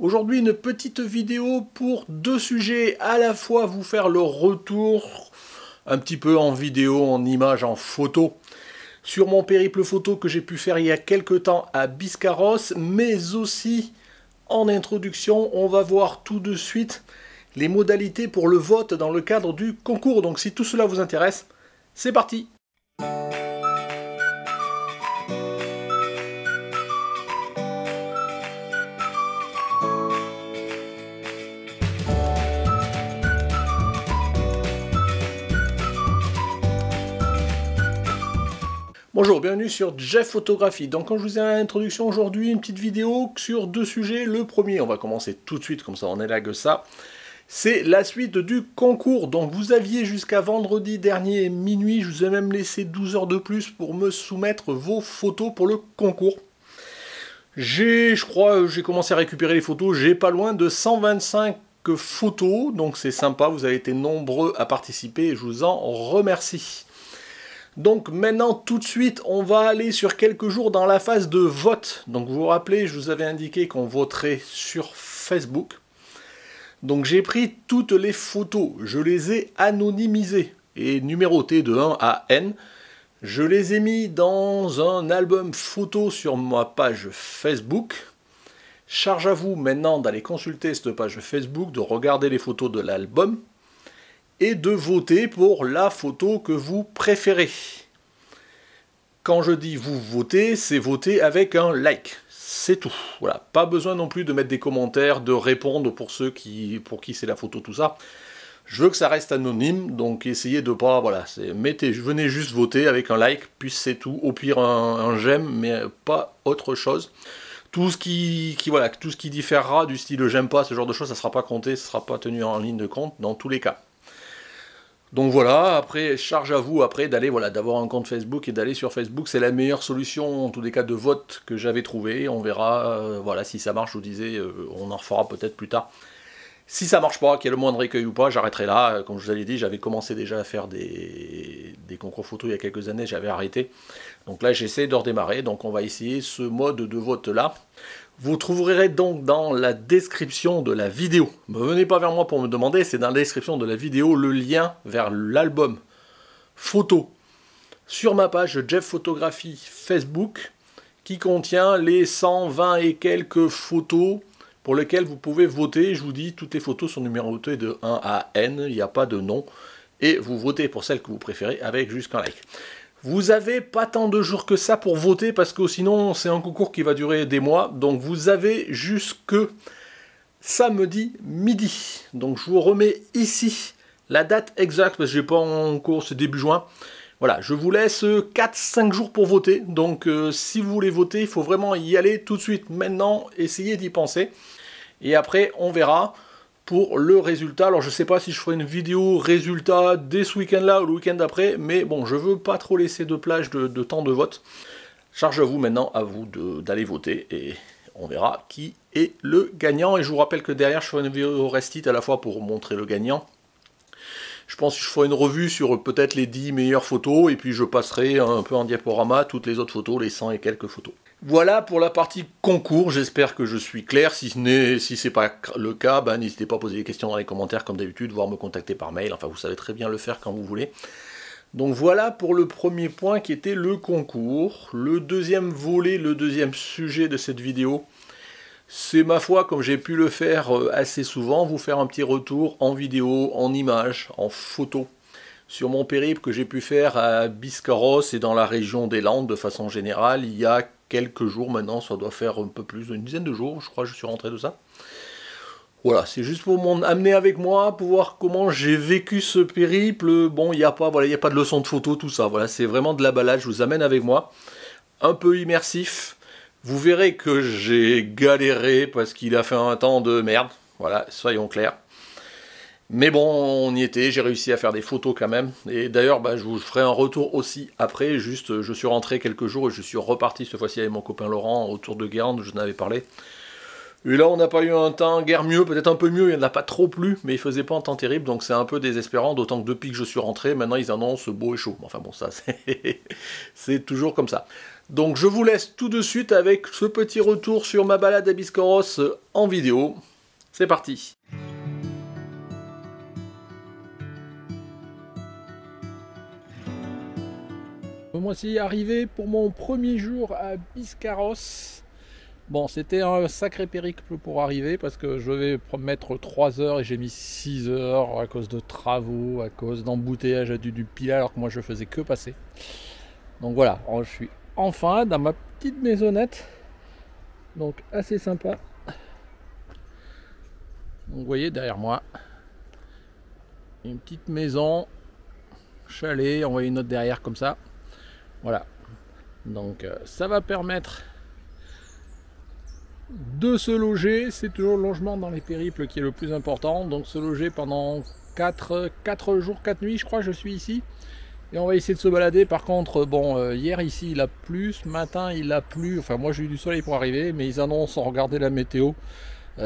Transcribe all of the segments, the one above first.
Aujourd'hui, une petite vidéo pour deux sujets, à la fois vous faire le retour, un petit peu en vidéo, en image, en photo, sur mon périple photo que j'ai pu faire il y a quelques temps à Biscarrosse, mais aussi en introduction, on va voir tout de suite les modalités pour le vote dans le cadre du concours. Donc si tout cela vous intéresse, c'est parti! Bonjour, bienvenue sur Jeff Photographie. Donc comme je vous ai à l'introduction aujourd'hui, une petite vidéo sur deux sujets. Le premier, on va commencer tout de suite, comme ça on élague ça. C'est la suite du concours. Donc vous aviez jusqu'à vendredi dernier minuit, je vous ai même laissé 12 heures de plus pour me soumettre vos photos pour le concours. Je crois, j'ai commencé à récupérer les photos, j'ai pas loin de 125 photos, donc c'est sympa, vous avez été nombreux à participer et je vous en remercie. Donc maintenant, tout de suite, on va aller sur quelques jours dans la phase de vote. Donc vous vous rappelez, je vous avais indiqué qu'on voterait sur Facebook. Donc j'ai pris toutes les photos, je les ai anonymisées et numérotées de 1 à N. Je les ai mis dans un album photo sur ma page Facebook. Charge à vous maintenant d'aller consulter cette page Facebook, de regarder les photos de l'album et de voter pour la photo que vous préférez. Quand je dis vous votez, c'est voter avec un like. C'est tout. Voilà. Pas besoin non plus de mettre des commentaires, de répondre pour ceux pour qui c'est la photo, tout ça. Je veux que ça reste anonyme, donc essayez de pas, voilà, venez juste voter avec un like, puis c'est tout. Au pire un j'aime, mais pas autre chose. Tout ce qui différera du style j'aime pas, ce genre de choses, ça sera pas compté, ça sera pas tenu en ligne de compte dans tous les cas. Donc voilà, après, charge à vous après d'aller, voilà, d'avoir un compte Facebook et d'aller sur Facebook, c'est la meilleure solution en tous les cas de vote que j'avais trouvé. On verra, voilà, si ça marche, je vous disais, on en refera peut-être plus tard. Si ça marche pas, qu'il y ait le moindre écueil ou pas, j'arrêterai là. Comme je vous avais dit, j'avais commencé déjà à faire des concours photo il y a quelques années, j'avais arrêté. Donc là, j'essaie de redémarrer, donc on va essayer ce mode de vote là. Vous trouverez donc dans la description de la vidéo, ne venez pas vers moi pour me demander, c'est dans la description de la vidéo le lien vers l'album photo sur ma page Jeff Photographie Facebook qui contient les 120 et quelques photos pour lesquelles vous pouvez voter. Je vous dis, toutes les photos sont numérotées de 1 à N, il n'y a pas de nom, et vous votez pour celle que vous préférez avec juste un like. Vous avez pas tant de jours que ça pour voter parce que sinon c'est un concours qui va durer des mois. Donc vous avez jusque samedi midi. Donc je vous remets ici la date exacte parce que j'ai pas encore ce début juin. Voilà, je vous laisse 4-5 jours pour voter. Donc si vous voulez voter, il faut vraiment y aller tout de suite maintenant. Essayez d'y penser. Et après on verra pour le résultat. Alors je sais pas si je ferai une vidéo résultat dès ce week-end-là ou le week-end d'après, mais bon, je veux pas trop laisser de plage de temps de vote. Charge à vous maintenant, à vous d'aller voter, et on verra qui est le gagnant. Et je vous rappelle que derrière, je ferai une vidéo restit à la fois pour montrer le gagnant. Je pense que je ferai une revue sur peut-être les 10 meilleures photos, et puis je passerai un peu en diaporama toutes les autres photos, les 100 et quelques photos. Voilà pour la partie concours, j'espère que je suis clair. Si c'est pas le cas, ben, n'hésitez pas à poser des questions dans les commentaires comme d'habitude, voire me contacter par mail, enfin vous savez très bien le faire quand vous voulez. Donc voilà pour le premier point qui était le concours. Le deuxième volet, le deuxième sujet de cette vidéo, c'est ma foi, comme j'ai pu le faire assez souvent, vous faire un petit retour en vidéo, en image, en photo, sur mon périple que j'ai pu faire à Biscarrosse et dans la région des Landes de façon générale, il y a quelques jours maintenant, ça doit faire un peu plus d'une dizaine de jours, je crois que je suis rentré de ça. Voilà, c'est juste pour m'amener avec moi, pour voir comment j'ai vécu ce périple. Bon, il n'y a pas de leçon de photo, tout ça, voilà, c'est vraiment de la balade, je vous amène avec moi, un peu immersif. Vous verrez que j'ai galéré parce qu'il a fait un temps de merde, voilà, soyons clairs. Mais bon, on y était, j'ai réussi à faire des photos quand même. Et d'ailleurs, bah, je vous ferai un retour aussi après. Juste, je suis rentré quelques jours et je suis reparti cette fois-ci avec mon copain Laurent autour de Guérande, je vous en avais parlé. Et là, on n'a pas eu un temps guère mieux, peut-être un peu mieux, il n'y en a pas trop plu, mais il faisait pas un temps terrible, donc c'est un peu désespérant, d'autant que depuis que je suis rentré, maintenant ils annoncent beau et chaud. Enfin bon, ça, c'est toujours comme ça. Donc je vous laisse tout de suite avec ce petit retour sur ma balade à Biscarrosse en vidéo. C'est parti. Moi aussi arrivé pour mon premier jour à Biscarrosse. Bon, c'était un sacré périple pour arriver parce que je vais mettre 3 heures et j'ai mis 6 heures à cause de travaux, à cause d'embouteillage du Pilat alors que moi je faisais que passer. Donc voilà, je suis enfin dans ma petite maisonnette, donc assez sympa. Donc vous voyez derrière moi une petite maison, chalet, on voit une autre derrière comme ça. Voilà, donc ça va permettre de se loger. C'est toujours le logement dans les périples qui est le plus important, donc se loger pendant 4 jours 4 nuits je crois. Je suis ici et on va essayer de se balader. Par contre bon, hier ici il a plu, ce matin il a plu, enfin moi j'ai eu du soleil pour arriver, mais ils annoncent, regardez la météo,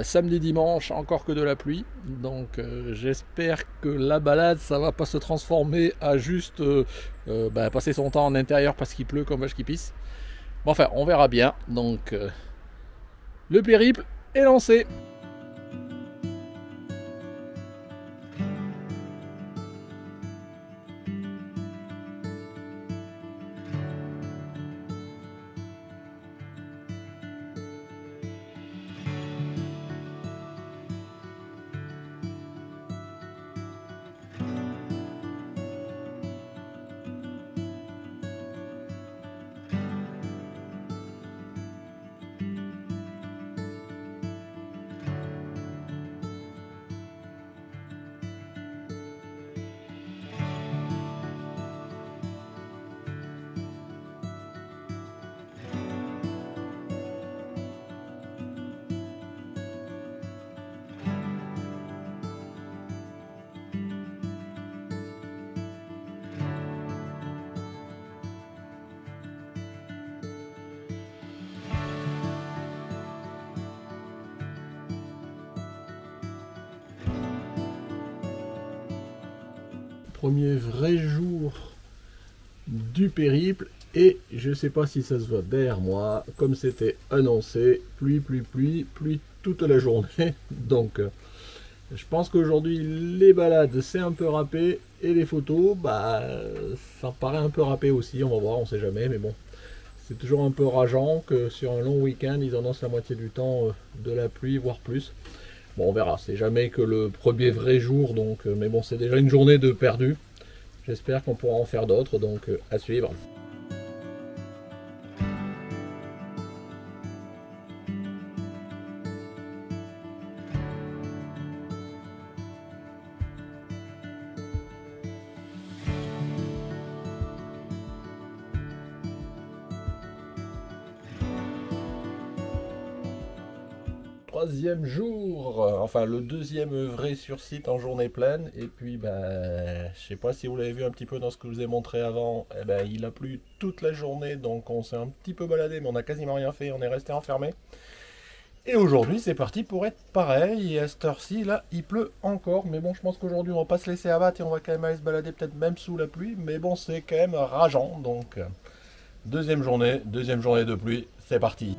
samedi dimanche encore que de la pluie, donc j'espère que la balade ça va pas se transformer à juste passer son temps en intérieur parce qu'il pleut comme vache qui pisse. Bon, enfin on verra bien. Donc le périple est lancé. Premier vrai jour du périple et je sais pas si ça se voit derrière moi, comme c'était annoncé, pluie toute la journée. Donc je pense qu'aujourd'hui les balades c'est un peu râpé et les photos ça paraît un peu râpé aussi. On va voir, on sait jamais, mais bon, c'est toujours un peu rageant que sur un long week-end ils annoncent la moitié du temps de la pluie, voire plus. Bon, on verra, c'est jamais que le premier vrai jour, donc, mais bon, c'est déjà une journée de perdu. J'espère qu'on pourra en faire d'autres, donc à suivre. Troisième jour, enfin le deuxième vrai sur site en journée pleine, et puis je sais pas si vous l'avez vu un petit peu dans ce que je vous ai montré avant, il a plu toute la journée, donc on s'est un petit peu baladé mais on a quasiment rien fait, on est resté enfermé. Et aujourd'hui c'est parti pour être pareil, et à cette heure-ci là il pleut encore, mais bon je pense qu'aujourd'hui on va pas se laisser abattre et on va quand même aller se balader peut-être même sous la pluie, mais bon c'est quand même rageant, donc deuxième journée de pluie, c'est parti.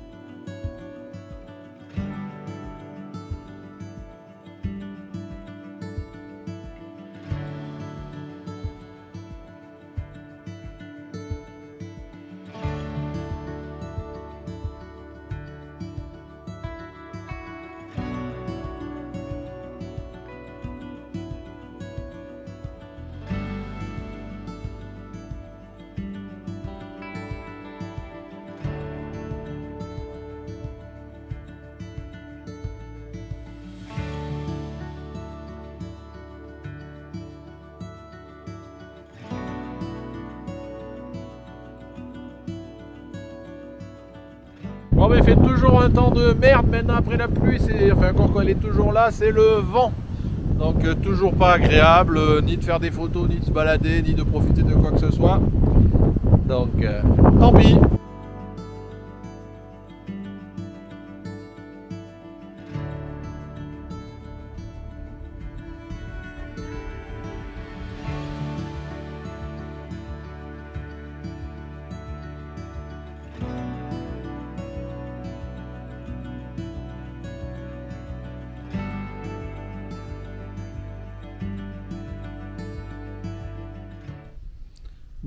Bon, il fait toujours un temps de merde maintenant après la pluie, enfin encore quand elle est toujours là, c'est le vent. Donc toujours pas agréable, ni de faire des photos, ni de se balader, ni de profiter de quoi que ce soit. Donc tant pis.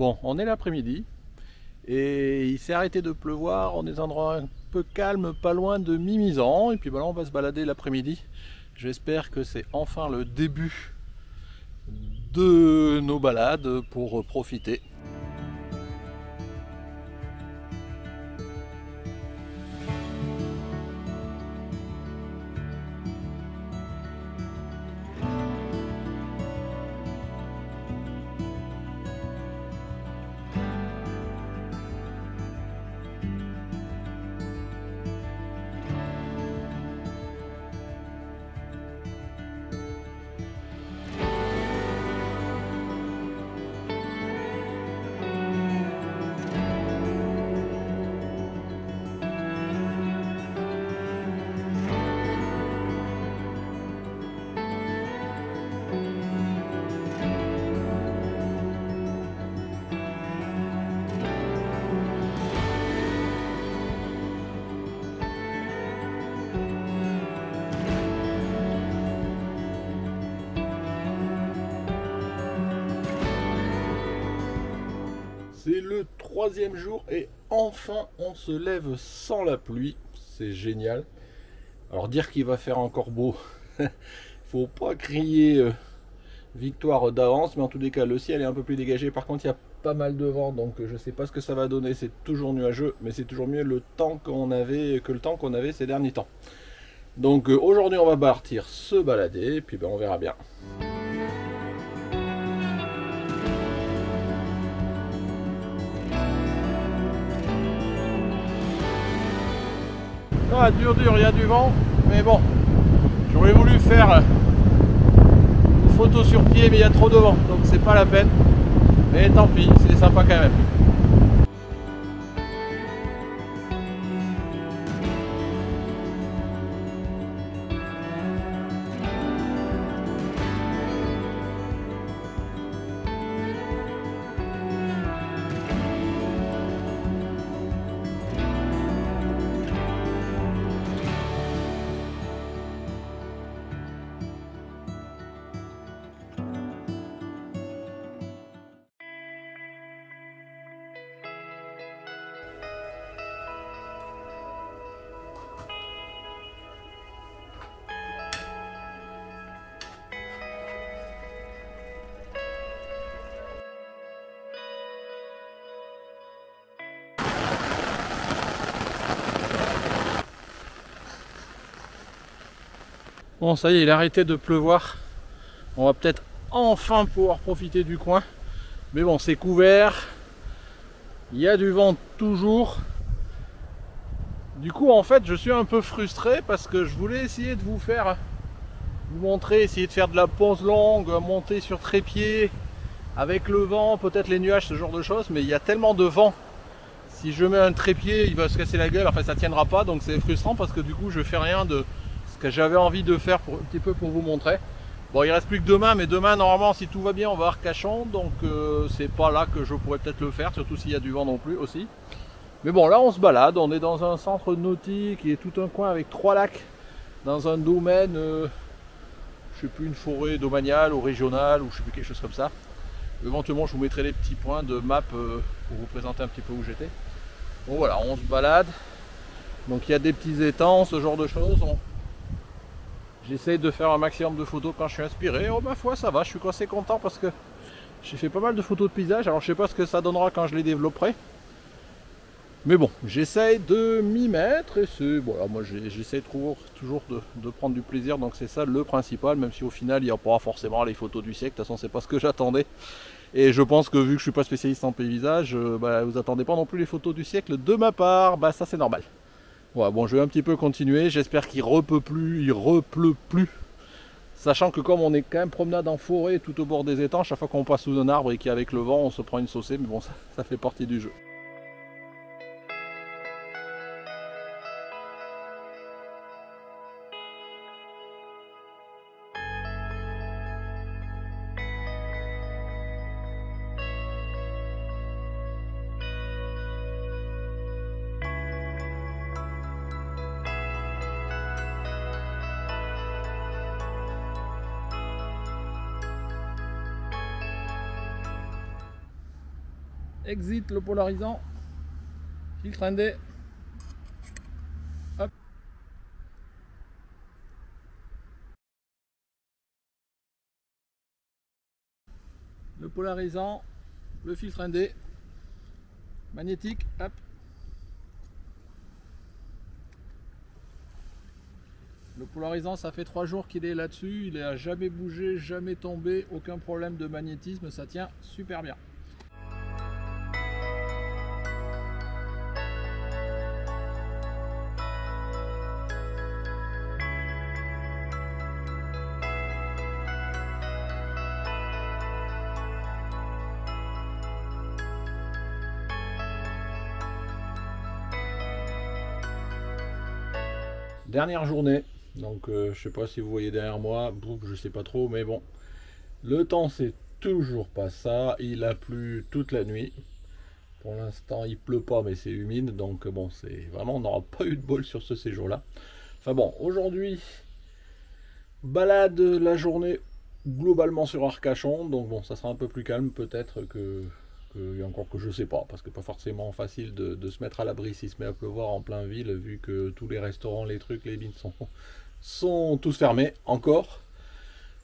Bon, on est l'après-midi et il s'est arrêté de pleuvoir. On est dans un endroit un peu calme, pas loin de Mimizan. Et puis voilà, on va se balader l'après-midi. J'espère que c'est enfin le début de nos balades pour profiter. C'est le 3e jour et enfin on se lève sans la pluie, c'est génial. Alors dire qu'il va faire encore beau, faut pas crier victoire d'avance, mais en tous les cas le ciel est un peu plus dégagé. Par contre il y a pas mal de vent, donc je sais pas ce que ça va donner. C'est toujours nuageux, mais c'est toujours mieux le temps qu'on avait que le temps qu'on avait ces derniers temps. Donc aujourd'hui on va partir se balader, et puis on verra bien. Ah, dur, il y a du vent, mais bon, j'aurais voulu faire une photo sur pied, mais il y a trop de vent, donc c'est pas la peine. Mais tant pis, c'est sympa quand même. Bon, ça y est, il a arrêté de pleuvoir. On va peut-être enfin pouvoir profiter du coin. Mais bon, c'est couvert. Il y a du vent toujours. Du coup, en fait, je suis un peu frustré parce que je voulais essayer de vous montrer, essayer de faire de la pause longue, monter sur trépied, avec le vent, peut-être les nuages, ce genre de choses. Mais il y a tellement de vent. Si je mets un trépied, il va se casser la gueule. Enfin, ça tiendra pas. Donc c'est frustrant parce que du coup, je fais rien de que j'avais envie de faire un petit peu pour vous montrer. Bon, il reste plus que demain, mais demain normalement si tout va bien on va à Arcachon, donc c'est pas là que je pourrais peut-être le faire, surtout s'il y a du vent non plus aussi. Mais bon, là on se balade, on est dans un centre nautique, il y a tout un coin avec 3 lacs, dans un domaine, je sais plus, une forêt domaniale ou régionale, ou je sais plus, quelque chose comme ça. Éventuellement je vous mettrai les petits points de map pour vous présenter un petit peu où j'étais. Bon voilà, on se balade, donc il y a des petits étangs, ce genre de choses. J'essaye de faire un maximum de photos quand je suis inspiré. Oh ma foi, ça va, je suis assez content parce que j'ai fait pas mal de photos de paysages. Alors je sais pas ce que ça donnera quand je les développerai. Mais bon, j'essaye de m'y mettre et c'est... Voilà, moi j'essaie toujours de prendre du plaisir, donc c'est ça le principal, même si au final il n'y a pas forcément les photos du siècle. De toute façon c'est pas ce que j'attendais. Et je pense que vu que je suis pas spécialiste en paysage, vous attendez pas non plus les photos du siècle de ma part. Bah ça c'est normal. Voilà, bon, je vais un petit peu continuer, j'espère qu'il repleut plus, sachant que comme on est quand même promenade en forêt tout au bord des étangs, chaque fois qu'on passe sous un arbre et qu'avec le vent on se prend une saucée, mais bon ça fait partie du jeu. exit le polarisant, filtre indé, hop. Le polarisant, le filtre indé, magnétique, hop. Le polarisant, ça fait 3 jours qu'il est là-dessus, il n'a jamais bougé, jamais tombé, aucun problème de magnétisme, ça tient super bien. Dernière journée, donc je sais pas si vous voyez derrière moi, je sais pas trop, mais bon, le temps c'est toujours pas ça, il a plu toute la nuit. Pour l'instant il pleut pas mais c'est humide, donc bon, c'est vraiment, on n'aura pas eu de bol sur ce séjour là. Enfin bon, aujourd'hui balade la journée globalement sur Arcachon, donc bon, ça sera un peu plus calme peut-être que encore que je sais pas, parce que pas forcément facile de se mettre à l'abri s'il se met à pleuvoir en plein ville, vu que tous les restaurants, les trucs, les bins sont tous fermés encore.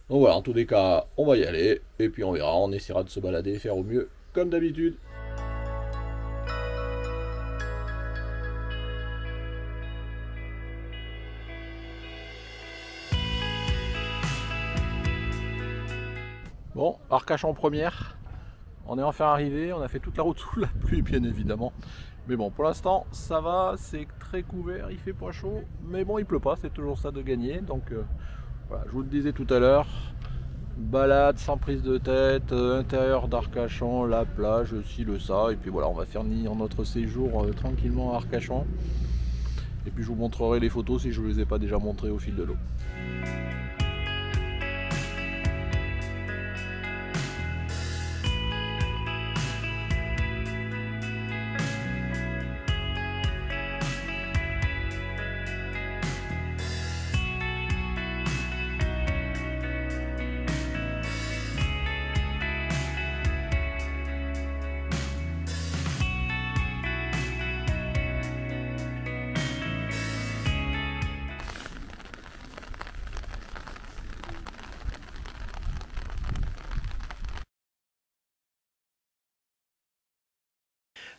Donc voilà, en tous les cas, on va y aller, et puis on verra, on essaiera de se balader, faire au mieux, comme d'habitude. Bon, Arcachon première. On est enfin arrivé, on a fait toute la route sous la pluie bien évidemment. Mais bon, pour l'instant ça va, c'est très couvert, il fait pas chaud. Mais bon, il pleut pas, c'est toujours ça de gagner. Donc voilà, je vous le disais tout à l'heure, balade sans prise de tête, intérieur d'Arcachon, la plage, ci, le ça. Et puis voilà, on va finir notre séjour tranquillement à Arcachon. Et puis je vous montrerai les photos si je ne vous les ai pas déjà montrées au fil de l'eau.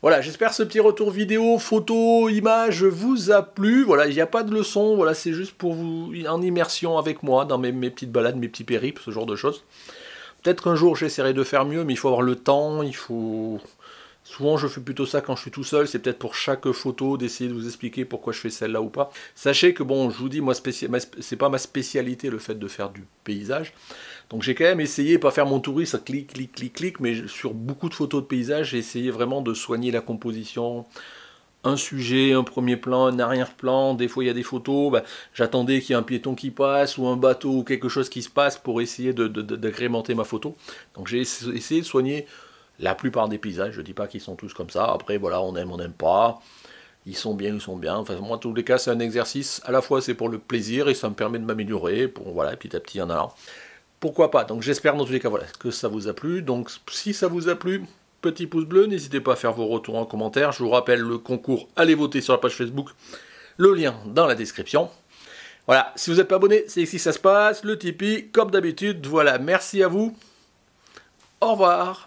Voilà, j'espère que ce petit retour vidéo, photo, image vous a plu. Voilà, il n'y a pas de leçon, voilà, c'est juste pour vous en immersion avec moi dans mes petites balades, mes petits périples, ce genre de choses. Peut-être qu'un jour j'essaierai de faire mieux, mais il faut avoir le temps, il faut... Souvent je fais plutôt ça quand je suis tout seul, c'est peut-être pour chaque photo d'essayer de vous expliquer pourquoi je fais celle-là ou pas. Sachez que bon, je vous dis, moi c'est pas ma spécialité le fait de faire du paysage. Donc j'ai quand même essayé, pas faire mon touriste, clic, clic, clic, clic, mais sur beaucoup de photos de paysage, j'ai essayé vraiment de soigner la composition. Un sujet, un premier plan, un arrière-plan, des fois il y a des photos, ben, j'attendais qu'il y ait un piéton qui passe, ou un bateau, ou quelque chose qui se passe pour essayer d'agrémenter ma photo. Donc j'ai essayé de soigner la plupart des paysages, je ne dis pas qu'ils sont tous comme ça, après voilà, on n'aime pas, ils sont bien, enfin moi en tous les cas c'est un exercice, à la fois c'est pour le plaisir et ça me permet de m'améliorer, pour voilà, petit à petit en allant. Pourquoi pas, donc j'espère dans tous les cas voilà, que ça vous a plu, donc si ça vous a plu, petit pouce bleu, n'hésitez pas à faire vos retours en commentaire, je vous rappelle le concours, allez voter sur la page Facebook, le lien dans la description. Voilà, si vous n'êtes pas abonné, c'est ici que ça se passe, le Tipeee, comme d'habitude, voilà, merci à vous, au revoir.